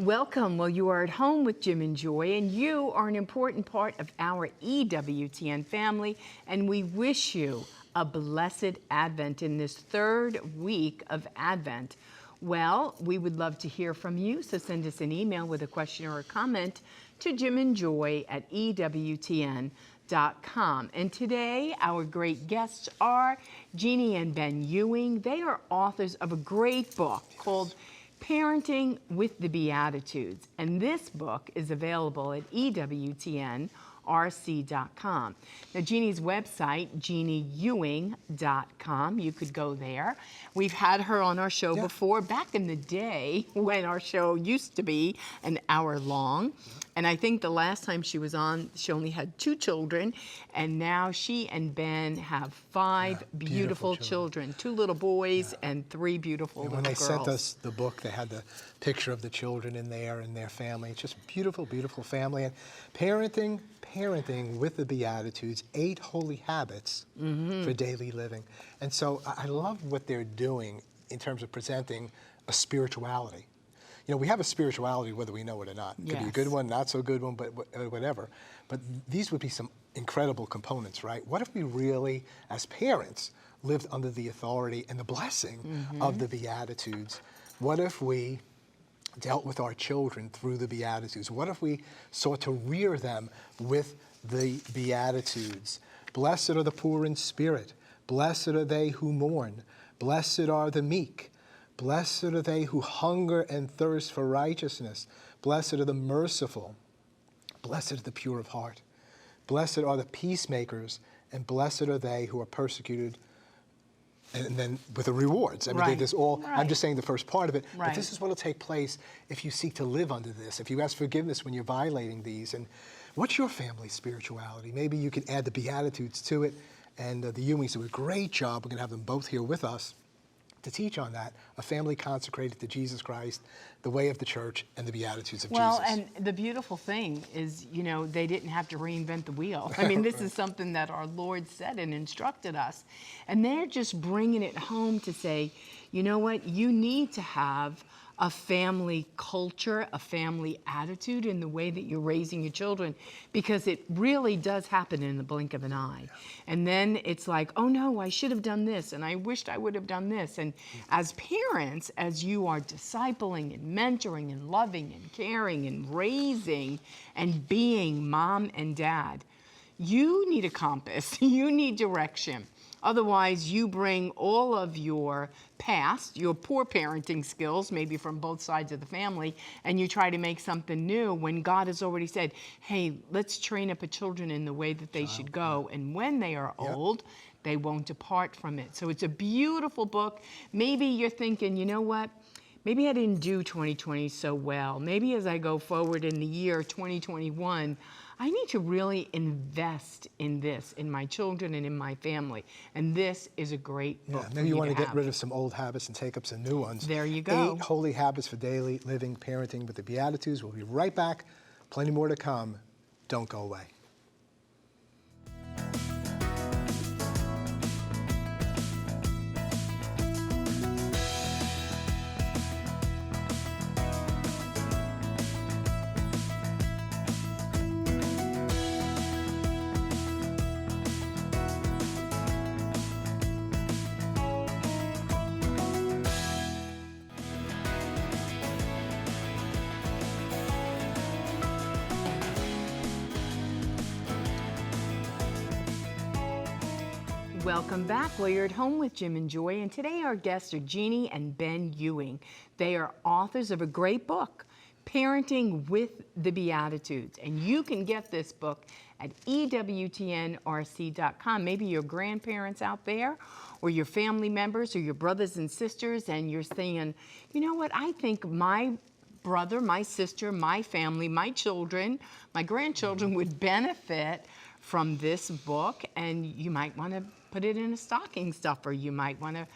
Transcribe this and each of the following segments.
Welcome. Well, you are at home with Jim and Joy, and you are an important part of our EWTN family, and we wish you a blessed Advent in this third week of Advent. Well, we would love to hear from you, so send us an email with a question or a comment to jimandjoy@EWTN.com. And today, our great guests are Jeannie and Ben Ewing. They are authors of a great book called Parenting with the Beatitudes, and this book is available at EWTNRC.com. Now, Jeannie's website, JeannieEwing.com, you could go there. We've had her on our show before, back in the day when our show used to be an hour long. And I think the last time she was on, she only had 2 children, and now she and Ben have 5 beautiful children, 2 little boys and 3 beautiful little girls. When they sent us the book, they had the picture of the children in there and their family. It's just beautiful, beautiful family. And parenting with the Beatitudes, 8 holy habits for daily living. And so I love what they're doing in terms of presenting a spirituality. You know, we have a spirituality whether we know it or not. It could be a good one, not so good one, but whatever. But these would be some incredible components, right? What if we really, as parents, lived under the authority and the blessing of the Beatitudes? What if we dealt with our children through the Beatitudes? What if we sought to rear them with the Beatitudes? Blessed are the poor in spirit. Blessed are they who mourn. Blessed are the meek. Blessed are they who hunger and thirst for righteousness. Blessed are the merciful. Blessed are the pure of heart. Blessed are the peacemakers, and blessed are they who are persecuted. And then with the rewards. I mean, there's all, I'm just saying the first part of it, but this is what will take place if you seek to live under this, if you ask forgiveness when you're violating these. And what's your family's spirituality? Maybe you can add the Beatitudes to it, and the Ewings do a great job. We're going to have them both here with us to teach on that, a family consecrated to Jesus Christ, the way of the church, and the Beatitudes of Jesus. Well, and the beautiful thing is, you know, they didn't have to reinvent the wheel. I mean, this is something that our Lord said and instructed us. And they're just bringing it home to say, you know what, you need to have a family culture, a family attitude in the way that you're raising your children, because it really does happen in the blink of an eye. And then it's like, oh no, I should have done this, and I wished I would have done this. And as parents, as you are discipling and mentoring and loving and caring and raising and being mom and dad, you need a compass, you need direction. Otherwise, you bring all of your past, your poor parenting skills, maybe from both sides of the family, and you try to make something new when God has already said, hey, let's train up a children in the way that they should go. And when they are old, they won't depart from it. So it's a beautiful book. Maybe you're thinking, you know what? Maybe I didn't do 2020 so well. Maybe as I go forward in the year 2021, I need to really invest in this, in my children and in my family. And this is a great book. Maybe you want to get rid of some old habits and take up some new ones. There you go. 8 holy habits for daily living, parenting with the Beatitudes. We'll be right back. Plenty more to come. Don't go away. Welcome back. Well, you're at home with Jim and Joy, and today our guests are Jeannie and Ben Ewing. They are authors of a great book, Parenting with the Beatitudes, and you can get this book at EWTNRC.com. Maybe your grandparents out there, or your family members, or your brothers and sisters, and you're saying, you know what, I think my brother, my sister, my family, my children, my grandchildren would benefit from this book, and you might want to put it in a stocking stuffer. You might want to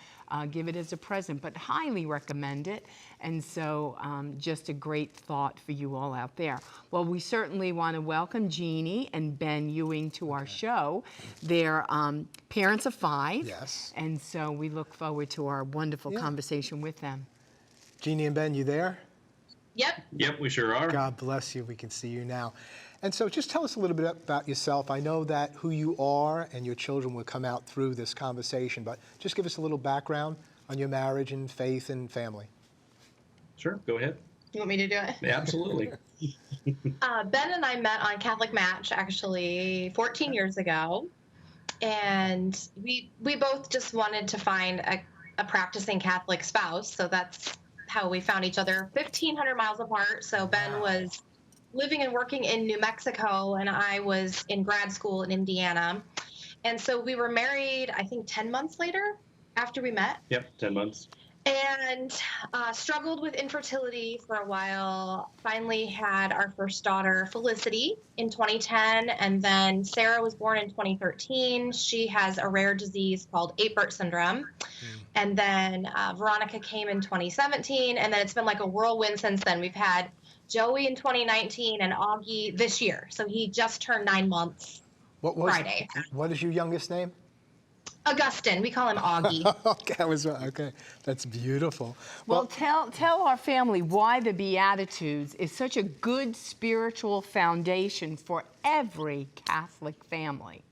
give it as a present, but highly recommend it. And so just a great thought for you all out there. Well, we certainly want to welcome Jeannie and Ben Ewing to our show. They're parents of 5. Yes. And so we look forward to our wonderful conversation with them. Jeannie and Ben, you there? Yep. Yep, we sure are. God bless you. We can see you now. And so just tell us a little bit about yourself. I know that who you are and your children will come out through this conversation, but just give us a little background on your marriage and faith and family. Sure, go ahead. You want me to do it? Yeah, absolutely. Ben and I met on Catholic Match actually 14 years ago. And we both just wanted to find a practicing Catholic spouse. So that's how we found each other 1,500 miles apart. So Ben was living and working in New Mexico, and I was in grad school in Indiana. And so we were married, I think, 10 months later after we met. Yep, 10 months. And struggled with infertility for a while. Finally had our first daughter, Felicity, in 2010. And then Sarah was born in 2013. She has a rare disease called Apert syndrome. And then Veronica came in 2017. And then it's been like a whirlwind since then. We've had Joey in 2019 and Augie this year. So he just turned 9 months Friday. What is your youngest name? Augustine. We call him Augie. Okay. That's beautiful. Well, tell our family why the Beatitudes is such a good spiritual foundation for every Catholic family.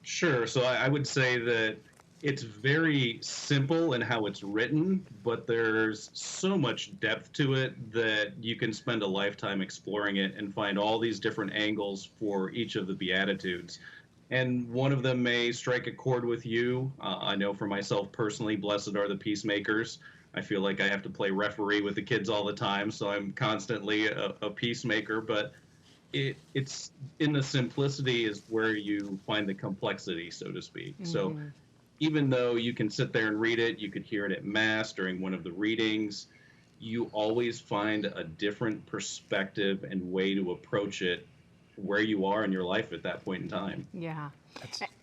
Sure. So I would say that it's very simple in how it's written, but there's so much depth to it that you can spend a lifetime exploring it and find all these different angles for each of the Beatitudes. And one of them may strike a chord with you. I know for myself personally, blessed are the peacemakers. I feel like I have to play referee with the kids all the time, so I'm constantly a peacemaker. But it's in the simplicity is where you find the complexity, so to speak. Mm-hmm. So even though you can sit there and read it, you could hear it at Mass during one of the readings, you always find a different perspective and way to approach it where you are in your life at that point in time. Yeah.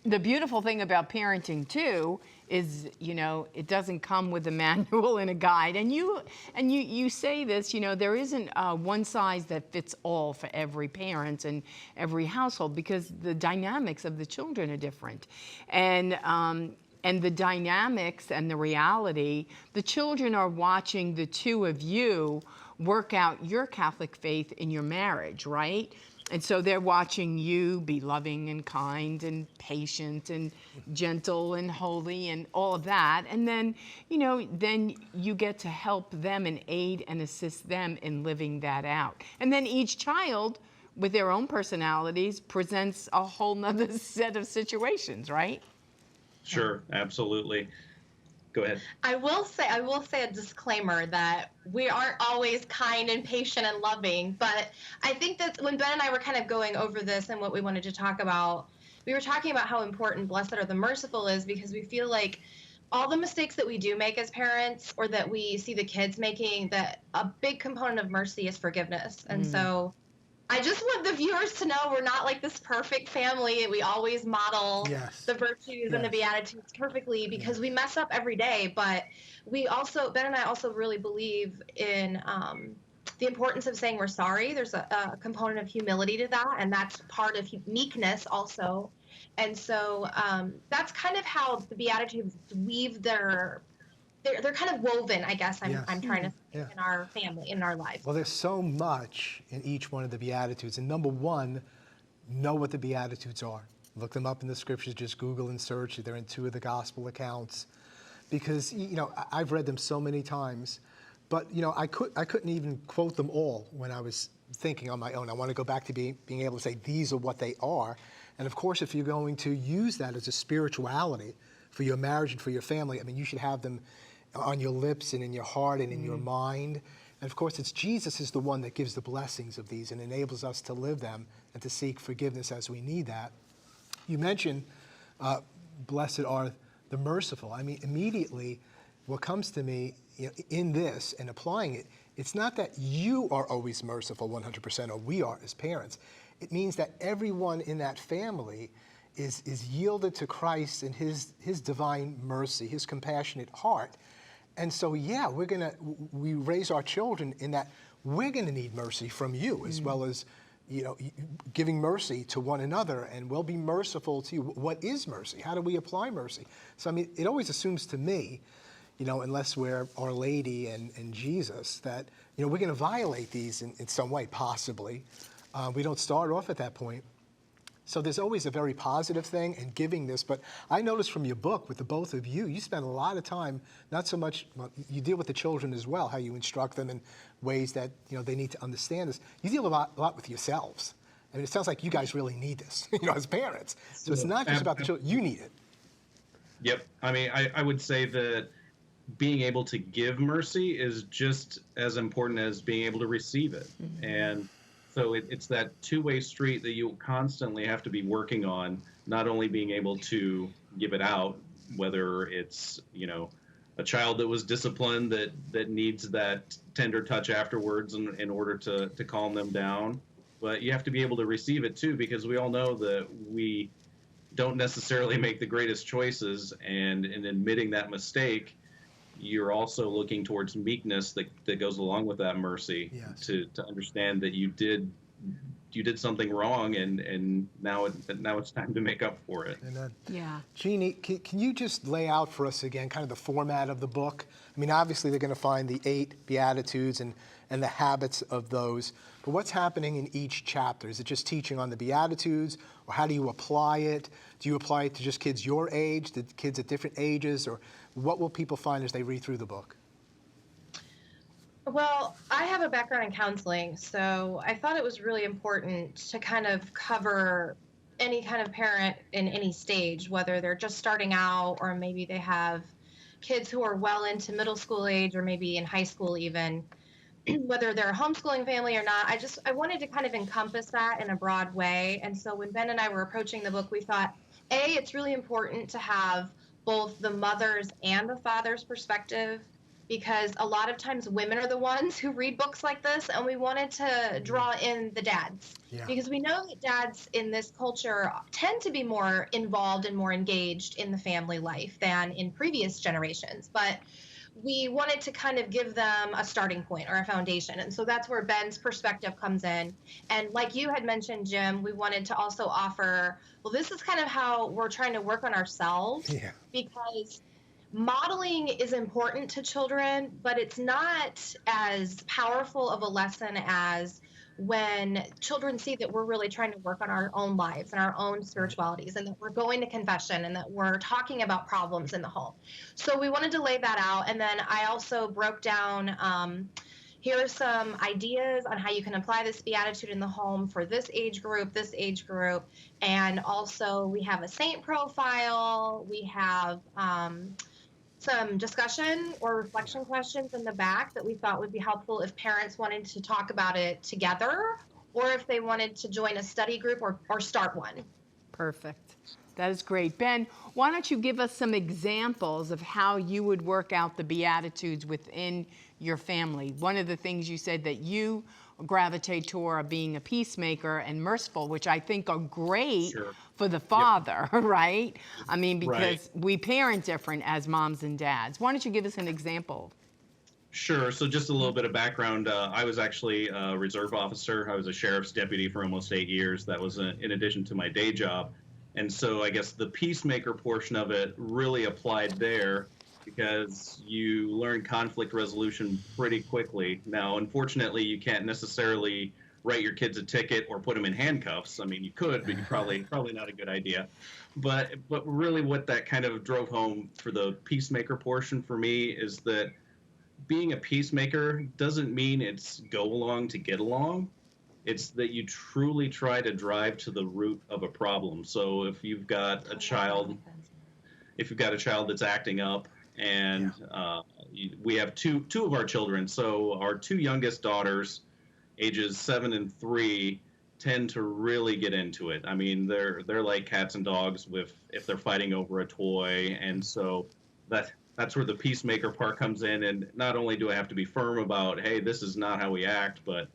The beautiful thing about parenting too is, it doesn't come with a manual and a guide. And you say this, there isn't one size that fits all for every parent and every household, because the dynamics of the children are different. And the dynamics and the reality, the children are watching the two of you work out your Catholic faith in your marriage, right? And so they're watching you be loving and kind and patient and gentle and holy and all of that. And then, then you get to help them and aid and assist them in living that out. And then each child, with their own personalities, presents a whole nother set of situations, right? Sure, absolutely. Go ahead. I will say a disclaimer that we aren't always kind and patient and loving, but I think that when Ben and I were kind of going over this and what we wanted to talk about, we were talking about how important Blessed are the Merciful is, because we feel like all the mistakes that we do make as parents, or that we see the kids making, that a big component of mercy is forgiveness. And so I just want the viewers to know we're not like this perfect family. We always model the virtues and the Beatitudes perfectly, because we mess up every day. But Ben and I also really believe in the importance of saying we're sorry. There's a component of humility to that, and that's part of meekness also. And so that's kind of how the Beatitudes weave they're kind of woven, I guess I'm trying to say, in our family, in our lives. Well, there's so much in each one of the Beatitudes. And number one, know what the Beatitudes are. Look them up in the scriptures, just Google and search. They're in 2 of the gospel accounts. Because, I've read them so many times, but, I couldn't even quote them all when I was thinking on my own. I want to go back to being able to say, these are what they are. And of course, if you're going to use that as a spirituality for your marriage and for your family, you should have them on your lips and in your heart and in your mind. And of course, it's Jesus is the one that gives the blessings of these and enables us to live them and to seek forgiveness as we need that. You mentioned, blessed are the merciful. Immediately what comes to me in this and applying it, it's not that you are always merciful 100%, or we are as parents. It means that everyone in that family is yielded to Christ and his divine mercy, his compassionate heart. And so, we raise our children in that we're going to need mercy from you, as well as, giving mercy to one another, and we'll be merciful to you. What is mercy? How do we apply mercy? So, it always assumes to me, unless we're Our Lady and Jesus, that, we're going to violate these in some way, possibly. We don't start off at that point. So there's always a very positive thing in giving this, but I noticed from your book, with the both of you, you spend a lot of time, not so much, well, you deal with the children as well, how you instruct them in ways that, they need to understand this. You deal a lot with yourselves. I mean, it sounds like you guys really need this, as parents. So it's not just about the children, you need it. Yep. I mean, I would say that being able to give mercy is just as important as being able to receive it. Mm-hmm. And so it's that two-way street that you constantly have to be working on, not only being able to give it out, whether it's, a child that was disciplined that needs that tender touch afterwards in order to calm them down, but you have to be able to receive it too, because we all know that we don't necessarily make the greatest choices, and in admitting that mistake, you're also looking towards meekness that goes along with that mercy. Yes. to understand that you did something wrong, and now it's time to make up for it. Amen. Yeah. Jeannie, can you just lay out for us again kind of the format of the book? I mean, obviously they're going to find the 8 Beatitudes and the habits of those, but what's happening in each chapter? Is it just teaching on the Beatitudes, or how do you apply it? Do you apply it to just kids your age, to kids at different ages, or what will people find as they read through the book? Well, I have a background in counseling, so I thought it was really important to kind of cover any kind of parent in any stage, whether they're just starting out or maybe they have kids who are well into middle school age or maybe in high school even, whether they're a homeschooling family or not. I wanted to kind of encompass that in a broad way. And so when Ben and I were approaching the book, we thought, it's really important to have both the mother's and the father's perspective, because a lot of times women are the ones who read books like this, and we wanted to draw in the dads. Yeah. Because we know that dads in this culture tend to be more involved and more engaged in the family life than in previous generations. But we wanted to kind of give them a starting point or a foundation. And so that's where Ben's perspective comes in. And like you had mentioned, Jim, we wanted to also offer, well, this is kind of how we're trying to work on ourselves. Yeah. Because modeling is important to children, but it's not as powerful of a lesson as when children see that we're really trying to work on our own lives and our own spiritualities, and that we're going to confession, and that we're talking about problems in the home. So we wanted to lay that out. And then I also broke down, here are some ideas on how you can apply this beatitude in the home for this age group. And also we have a saint profile. We have some discussion or reflection questions in the back that we thought would be helpful if parents wanted to talk about it together, or if they wanted to join a study group or start one. Perfect. That is great. Ben, why don't you give us some examples of how you would work out the Beatitudes within your family? One of the things you said that you gravitate toward are being a peacemaker and merciful, which I think are great for the father, right? I mean, because we parent different as moms and dads. Why don't you give us an example? Sure. So just a little bit of background. I was actually a reserve officer. I was a sheriff's deputy for almost 8 years. That was in addition to my day job. And so I guess the peacemaker portion of it really applied there, because you learn conflict resolution pretty quickly. Now, unfortunately, you can't necessarily write your kids a ticket or put them in handcuffs. I mean, you could, but you probably not a good idea. But really what that kind of drove home for the peacemaker portion for me is that being a peacemaker doesn't mean it's go along to get along. It's that you truly try to drive to the root of a problem. So if you've got a child that's acting up, and we have two of our children. So our 2 youngest daughters, ages 7 and 3, tend to really get into it. I mean, they're like cats and dogs if they're fighting over a toy. And so that's where the peacemaker part comes in. And not only do I have to be firm about, hey, this is not how we act, but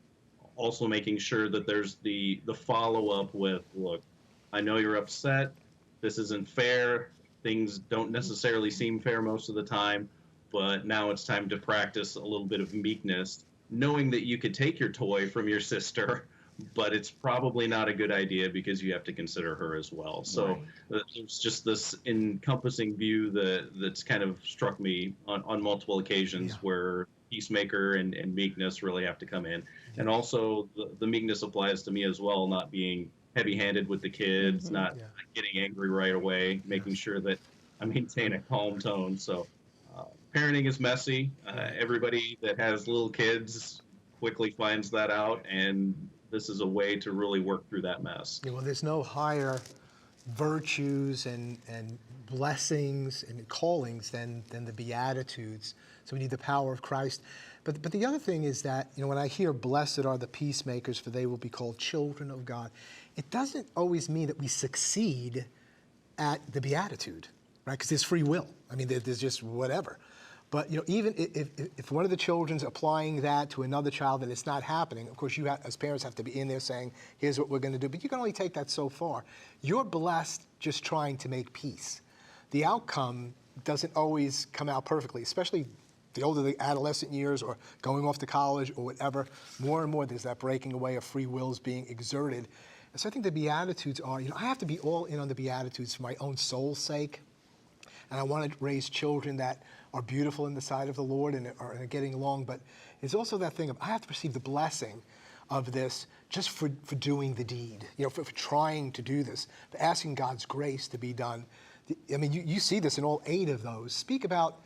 also making sure that there's the follow-up with, look, I know you're upset. This isn't fair. Things don't necessarily seem fair most of the time, but now it's time to practice a little bit of meekness, knowing that you could take your toy from your sister, but it's probably not a good idea because you have to consider her as well. So there's just this encompassing view that's kind of struck me on multiple occasions where peacemaker and meekness really have to come in. And also the meekness applies to me as well, not being heavy-handed with the kids, not getting angry right away, making sure that I maintain a calm tone. So parenting is messy. Everybody that has little kids quickly finds that out, and this is a way to really work through that mess. Yeah, well, there's no higher virtues and blessings and callings than the Beatitudes. So we need the power of Christ. But the other thing is that, when I hear blessed are the peacemakers, for they will be called children of God, it doesn't always mean that we succeed at the Beatitude, right? Because there's free will. I mean, there's just whatever. But even if one of the children's applying that to another child and it's not happening, of course you as parents have to be in there saying, here's what we're going to do. But you can only take that so far. You're blessed just trying to make peace. The outcome doesn't always come out perfectly, especially the older the adolescent years or going off to college or whatever. More and more there's that breaking away of free wills being exerted. And so I think the Beatitudes are, I have to be all in on the Beatitudes for my own soul's sake. And I want to raise children that are beautiful in the sight of the Lord and are getting along. But it's also that thing of I have to receive the blessing of this just for doing the deed, for trying to do this, for asking God's grace to be done. I mean, you see this in all 8 of those. Speak about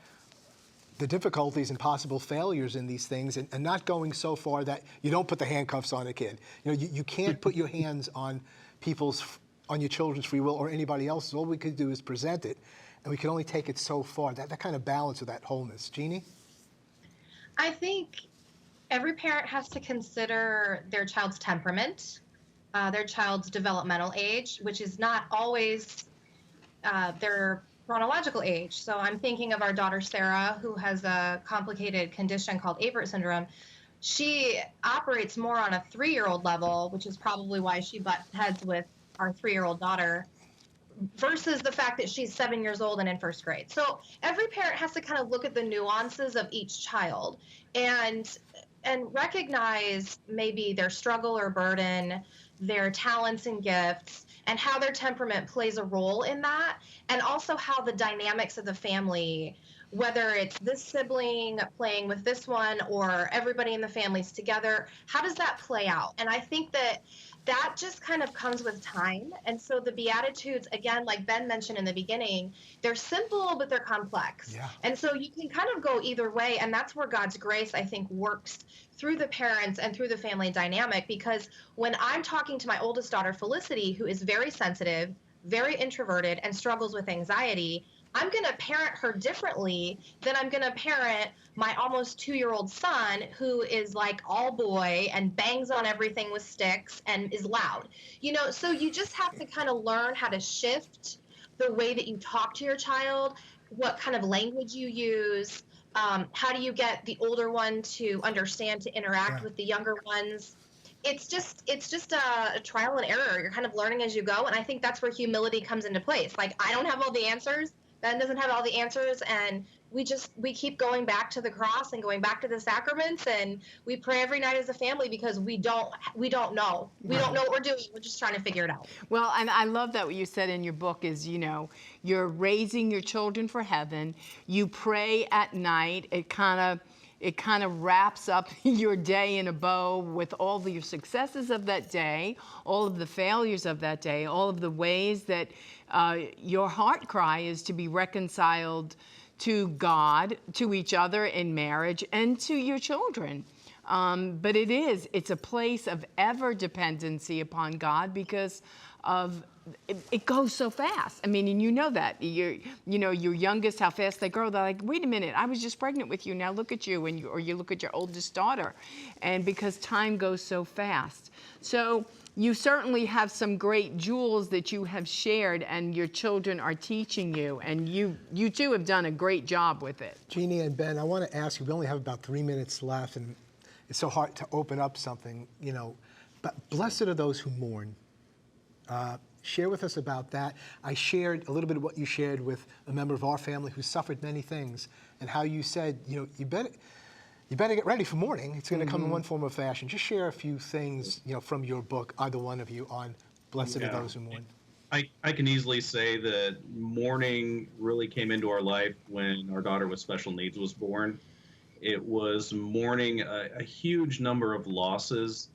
the difficulties and possible failures in these things and not going so far that you don't put the handcuffs on a kid. You can't put your hands on your children's free will or anybody else's. All we could do is present it. And we can only take it so far, that kind of balance of that wholeness. Jeannie? I think every parent has to consider their child's temperament, their child's developmental age, which is not always their chronological age. So I'm thinking of our daughter, Sarah, who has a complicated condition called Avert syndrome. She operates more on a 3-year-old level, which is probably why she butts heads with our 3-year-old daughter, versus the fact that she's 7 years old and in 1st grade. So every parent has to kind of look at the nuances of each child and recognize maybe their struggle or burden, their talents and gifts, and how their temperament plays a role in that, and also how the dynamics of the family, whether it's this sibling playing with this one or everybody in the family's together, how does that play out? And I think that just kind of comes with time. And so the Beatitudes, again, like Ben mentioned in the beginning, they're simple, but they're complex. Yeah. And so you can kind of go either way. And that's where God's grace, I think, works through the parents and through the family dynamic. Because when I'm talking to my oldest daughter, Felicity, who is very sensitive, very introverted, and struggles with anxiety, I'm going to parent her differently than I'm going to parent my almost 2-year-old son, who is like all boy and bangs on everything with sticks and is loud. So you just have to kind of learn how to shift the way that you talk to your child, what kind of language you use, how do you get the older one to understand to interact with the younger ones. It's just a trial and error. You're kind of learning as you go. And I think that's where humility comes into place. Like, I don't have all the answers. Ben doesn't have all the answers, and we keep going back to the cross and going back to the sacraments, and we pray every night as a family because we don't know. We don't know what we're doing. We're just trying to figure it out. Well, and I love that what you said in your book is, you're raising your children for heaven. You pray at night. It kind of wraps up your day in a bow with all of your successes of that day, all of the failures of that day, all of the ways that your heart cry is to be reconciled to God, to each other in marriage, and to your children. But it's a place of ever dependency upon God because of it goes so fast. I mean, and you know that. Your youngest, how fast they grow. They're like, wait a minute, I was just pregnant with you. Now look at you. Or you look at your oldest daughter. And because time goes so fast. So you certainly have some great jewels that you have shared and your children are teaching you. And you two have done a great job with it. Jeannie and Ben, I want to ask you, we only have about 3 minutes left, and it's so hard to open up something, but blessed are those who mourn. Share with us about that. I shared a little bit of what you shared with a member of our family who suffered many things, and how you said, you better get ready for morning. It's going to come in one form or fashion. Just share a few things, from your book, either one of you, on Blessed are Yeah. those who mourn. I can easily say that mourning really came into our life when our daughter with special needs was born. It was mourning a huge number of losses.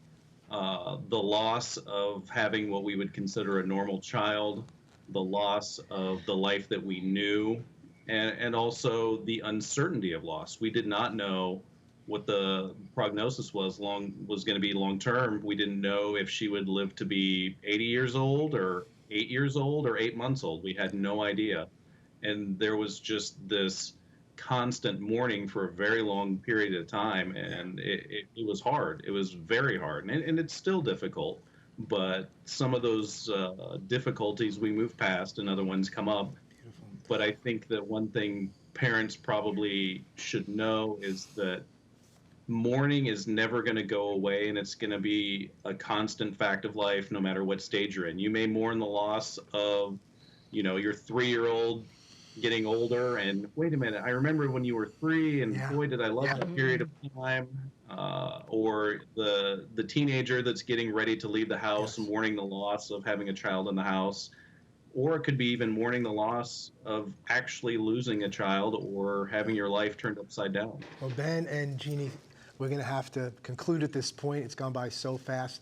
The loss of having what we would consider a normal child, the loss of the life that we knew, and also the uncertainty of loss. We did not know what the prognosis was going to be long term. We didn't know if she would live to be 80 years old or 8 years old or 8 months old. We had no idea. And there was just this constant mourning for a very long period of time. And it was hard. It was very hard. And it's still difficult. But some of those difficulties we move past and other ones come up. But I think that one thing parents probably should know is that mourning is never going to go away, and it's going to be a constant fact of life no matter what stage you're in. You may mourn the loss of, your 3-year-old getting older, and wait a minute, I remember when you were 3, and Yeah. boy, did I love Yeah. that period of time. Or the teenager that's getting ready to leave the house, Yes. mourning the loss of having a child in the house. Or it could be even mourning the loss of actually losing a child or having your life turned upside down. Well, Ben and Jeannie, we're going to have to conclude at this point. It's gone by so fast.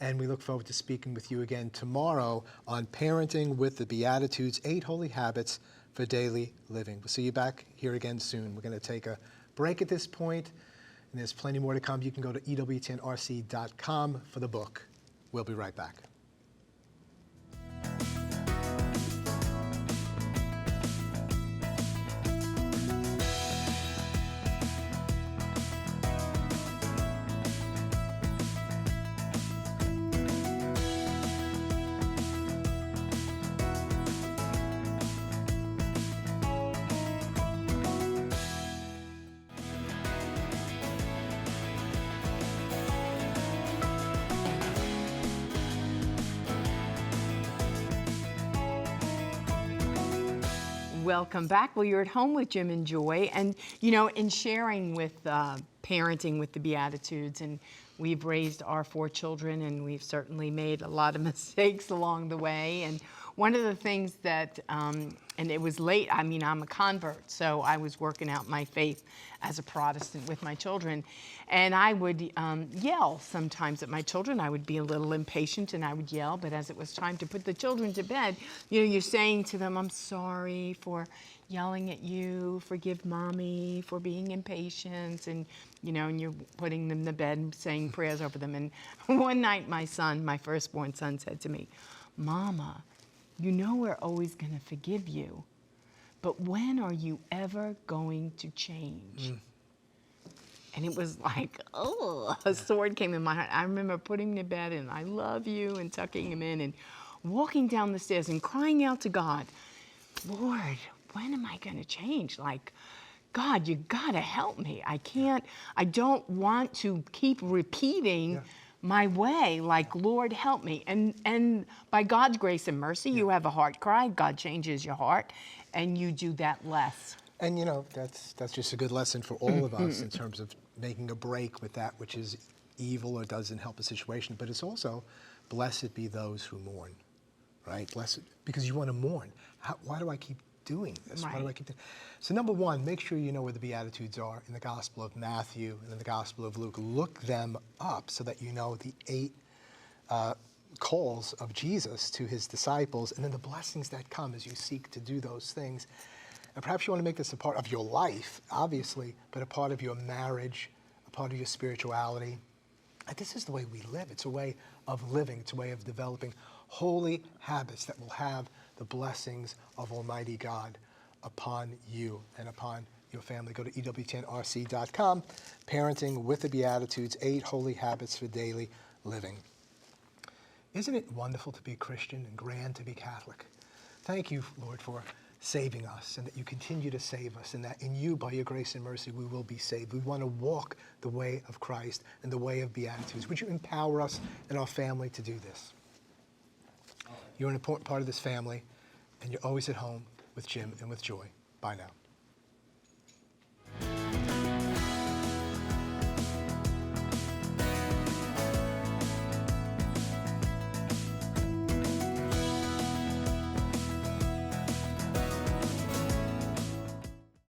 And we look forward to speaking with you again tomorrow on Parenting with the Beatitudes, 8 Holy Habits for Daily Living. We'll see you back here again soon. We're going to take a break at this point, and there's plenty more to come. You can go to EWTNRC.com for the book. We'll be right back. Welcome back. Well, you're at home with Jim and Joy, and in sharing with parenting with the Beatitudes, and we've raised our 4 children, and we've certainly made a lot of mistakes along the way. And one of the things that, and it was late. I mean, I'm a convert, so I was working out my faith as a Protestant with my children, and I would yell sometimes at my children. I would be a little impatient, and I would yell. But as it was time to put the children to bed, you're saying to them, "I'm sorry for yelling at you. Forgive mommy for being impatient," and and you're putting them to bed and saying prayers over them. And one night, my son, my firstborn son, said to me, "Mama, we're always going to forgive you, but when are you ever going to change?" And it was like, oh, a sword came in my heart. I remember putting him to bed and "I love you" and tucking him in and walking down the stairs and crying out to God, "Lord, when am I going to change? Like, God, you got to help me. I don't want to keep repeating my way, like, Lord, help me." And by God's grace and mercy, you have a heart cry. God changes your heart, and you do that less. And that's just a good lesson for all of us in terms of making a break with that which is evil or doesn't help a situation. But it's also, blessed be those who mourn, right? Blessed, because you want to mourn. Why do I keep doing this? Why do I keep doing? So number one, make sure you know where the Beatitudes are in the Gospel of Matthew and in the Gospel of Luke. Look them up so that you know the 8 calls of Jesus to his disciples, and then the blessings that come as you seek to do those things. And perhaps you want to make this a part of your life, obviously, but a part of your marriage, a part of your spirituality. And this is the way we live. It's a way of living. It's a way of developing holy habits that will have the blessings of Almighty God upon you and upon your family. Go to EWTNRC.com, Parenting with the Beatitudes, 8 Holy Habits for Daily Living. Isn't it wonderful to be Christian and grand to be Catholic? Thank you, Lord, for saving us, and that you continue to save us, and that in you, by your grace and mercy, we will be saved. We want to walk the way of Christ and the way of Beatitudes. Would you empower us and our family to do this? You're an important part of this family, and you're always at home with Jim and with Joy. Bye now.